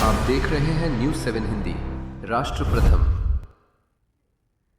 आप देख रहे हैं न्यूज 7 हिंदी, राष्ट्र प्रथम।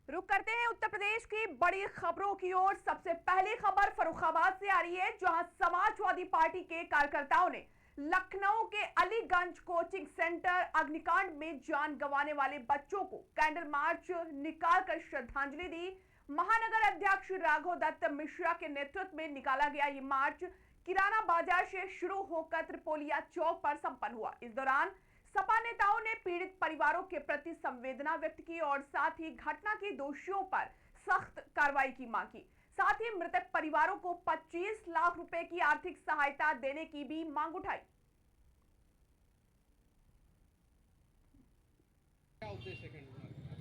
रुक करते हैं उत्तर प्रदेश की बड़ी खबरों की ओर। सबसे पहली खबर फर्रुखाबाद से आ रही है, जहां समाजवादी पार्टी के कार्यकर्ताओं ने लखनऊ के अलीगंज कोचिंग सेंटर अग्निकांड में जान गंवाने वाले बच्चों को कैंडल मार्च निकालकर श्रद्धांजलि दी। महानगर अध्यक्ष राघव दत्त मिश्रा के नेतृत्व में निकाला गया ये मार्च किराना बाजार से शुरू होकर त्रिपोलिया चौक पर संपन्न हुआ। इस दौरान सपा नेताओं ने पीड़ित परिवारों के प्रति संवेदना व्यक्त की और साथ ही घटना के दोषियों पर सख्त कार्रवाई की मांग की। साथ ही मृतक परिवारों को 25 लाख रुपए की आर्थिक सहायता देने की भी मांग उठाई।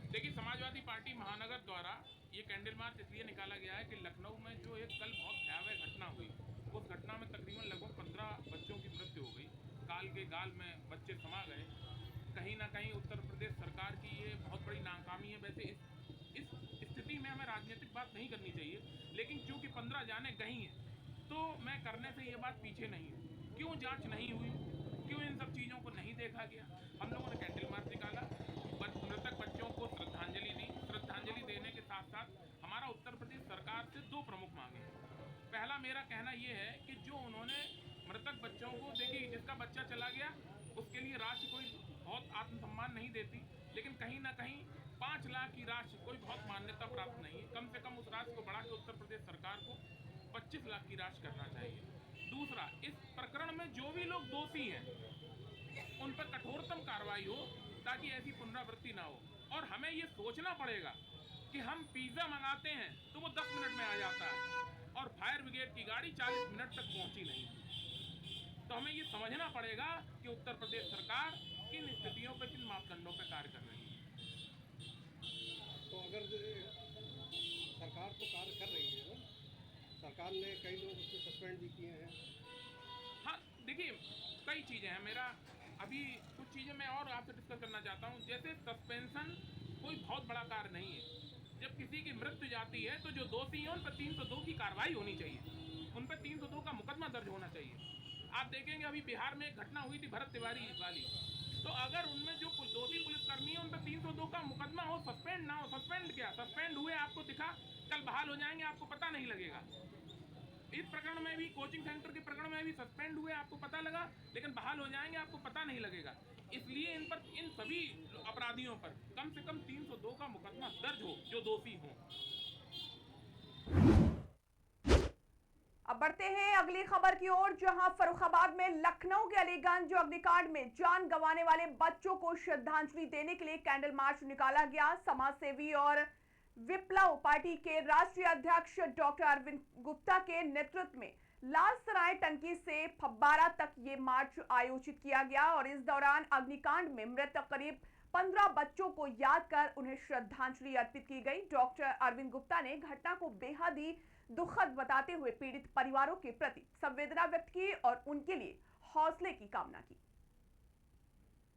देखिए, समाजवादी पार्टी महानगर द्वारा ये कैंडल मार्च इसलिए निकाला गया है कि लखनऊ में जो एक कल बहुत भयावह घटना हुई, उस घटना में तकरीबन लगभग 15 बच्चों की मृत्यु हो गई। काल के गाल में बच्चे समा गए। कहीं ना कहीं उत्तर प्रदेश सरकार की ये बहुत बड़ी नाकामी है। वैसे इस स्थिति में हमें राजनीतिक बात नहीं करनी चाहिए, लेकिन चूंकि 15 जाने गई हैं, तो मैं करने से ये बात पीछे नहीं हूँ। क्यों जांच नहीं हुई, क्यों इन सब चीज़ों को नहीं देखा गया? हम लोगों ने कैंडल मार्च निकाला, मृतक बच्चों को श्रद्धांजलि दी। श्रद्धांजलि देने के साथ साथ हमारा उत्तर प्रदेश सरकार से 2 प्रमुख मांगे हैं। पहला मेरा कहना ये है कि जो उन्होंने मृतक बच्चों को, देखिए जिसका बच्चा चला गया उसके लिए राशि कोई बहुत आत्मसम्मान नहीं देती, लेकिन कहीं ना कहीं 5 लाख की राशि कोई बहुत मान्यता प्राप्त नहीं है। कम से कम उस राशि को बढ़ा के उत्तर प्रदेश सरकार को 25 लाख की राशि करना चाहिए। दूसरा, इस प्रकरण में जो भी लोग दोषी हैं उन पर कठोरतम कार्रवाई हो ताकि ऐसी पुनरावृत्ति ना हो। और हमें ये सोचना पड़ेगा कि हम पिज्जा मंगाते हैं तो वो 10 मिनट में आ जाता है और फायर ब्रिगेड की गाड़ी 40 मिनट तक पहुंची नहीं। तो हमें ये समझना पड़ेगा कि उत्तर प्रदेश सरकार किन स्थितियों पर, किन मापदंडों पर कार्य कर रही है। तो अगर सरकार तो कार्य कर रही है ना, सरकार ने कई लोग उसको सस्पेंड भी किए हैं। हाँ, देखिए कई चीज़ें हैं। मेरा अभी कुछ चीज़ें मैं और आपसे डिस्कस करना चाहता हूँ। जैसे सस्पेंशन कोई बहुत बड़ा कार्य नहीं है। जब किसी की मृत्यु जाती है तो जो दोषी हैं उन पर 302 की कार्रवाई होनी चाहिए, उन पर 302 का मुकदमा दर्ज होना चाहिए। आप देखेंगे अभी बिहार में एक घटना हुई थी भरत तिवारी वाली, तो अगर उनमें जो दोषी पुलिसकर्मी है उन पर 302 का मुकदमा हो, सस्पेंड ना हो। सस्पेंड क्या, सस्पेंड हुए आपको दिखा, कल बहाल हो जाएंगे, आपको पता नहीं लगेगा। इस प्रकरण में भी, कोचिंग सेंटर के प्रकरण में भी सस्पेंड हुए, आपको पता लगा, लेकिन बहाल हो जाएंगे, आपको पता नहीं लगेगा। इसलिए इन पर, इन सभी अपराधियों पर कम से कम 302 का मुकदमा दर्ज हो जो दोषी हों। अब बढ़ते हैं अगली खबर की ओर, जहां फर्रुखाबाद में लखनऊ के अलीगंज अग्निकांड में जान गंवाने वाले बच्चों को श्रद्धांजलि देने के लिए कैंडल मार्च निकाला गया। समाज सेवी और विप्लव पार्टी के राष्ट्रीय अध्यक्ष डॉक्टर अरविंद गुप्ता के नेतृत्व में लाल सराय टंकी से फब्बारा तक ये मार्च आयोजित किया गया और इस दौरान अग्निकांड में मृत करीब 15 बच्चों को याद कर उन्हें श्रद्धांजलि अर्पित की गई। डॉक्टर अरविंद गुप्ता ने घटना को बेहद ही दुखद बताते हुए पीड़ित परिवारों के प्रति संवेदना व्यक्त की और उनके लिए हौसले की कामना की।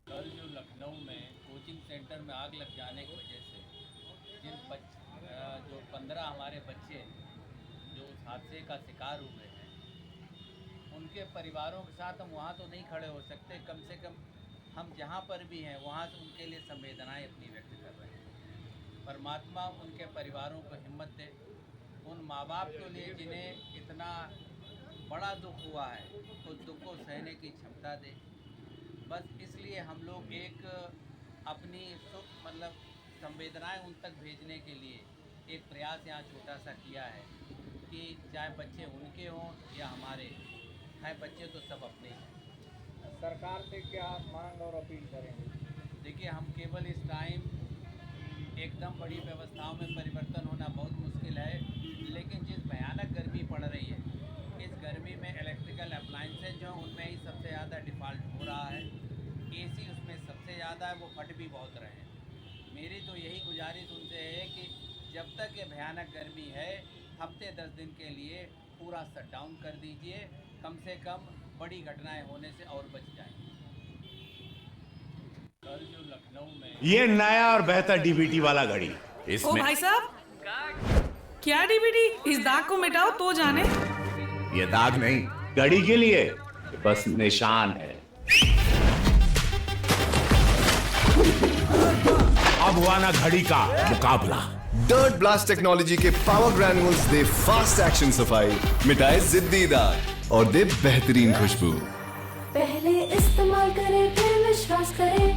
कल जो लखनऊ में कोचिंग सेंटर में आग लग जाने की वजह से जो 15 हमारे बच्चे जो उस हादसे का शिकार हुए हैं, उनके परिवारों के साथ हम वहाँ तो नहीं खड़े हो सकते, कम से कम हम जहाँ पर भी हैं वहाँ से उनके लिए संवेदनाएं अपनी व्यक्त कर रहे हैं। परमात्मा उनके परिवारों को हिम्मत दे, उन माँ बाप के लिए जिन्हें इतना बड़ा दुख हुआ है तो दुख को सहने की क्षमता दे। बस इसलिए हम लोग एक अपनी संवेदनाएं उन तक भेजने के लिए एक प्रयास यहाँ छोटा सा किया है कि चाहे बच्चे उनके हों या हमारे हैं, बच्चे तो सब अपने हैं। सरकार से क्या मांग और अपील करेंगे? देखिए, हम केवल इस टाइम एकदम बड़ी व्यवस्थाओं में परिवर्तन होना बहुत मुश्किल है, लेकिन जिस भयानक गर्मी पड़ रही है, इस गर्मी में इलेक्ट्रिकल अप्लाइंसेज जो हैं उनमें ही सबसे ज़्यादा डिफ़ॉल्ट हो रहा है। एसी उसमें सबसे ज़्यादा है, वो फट भी बहुत रहे हैं। मेरी तो यही गुजारिश उनसे है कि जब तक ये भयानक गर्मी है, हफ्ते 10 दिन के लिए पूरा शटडाउन कर दीजिए, कम से कम बड़ी घटनाएं होने से और बच जाएंगी। कल जो लखनऊ में ये नया और बेहतर डीबीटी वाला घड़ी, ओ इसमें भाई साहब, क्या डीबीटी? इस दाग को मिटाओ तो जाने। ये दाग नहीं, घड़ी के लिए बस निशान है। अब हुआ ना घड़ी का मुकाबला। डर्ट ब्लास्ट टेक्नोलॉजी के पावर ग्रैन्यूल्स दे फास्ट एक्शन सफाई, मिटाए जिद्दी दाग और दे बेहतरीन खुशबू। पहले इस्तेमाल करें फिर विश्वास करें।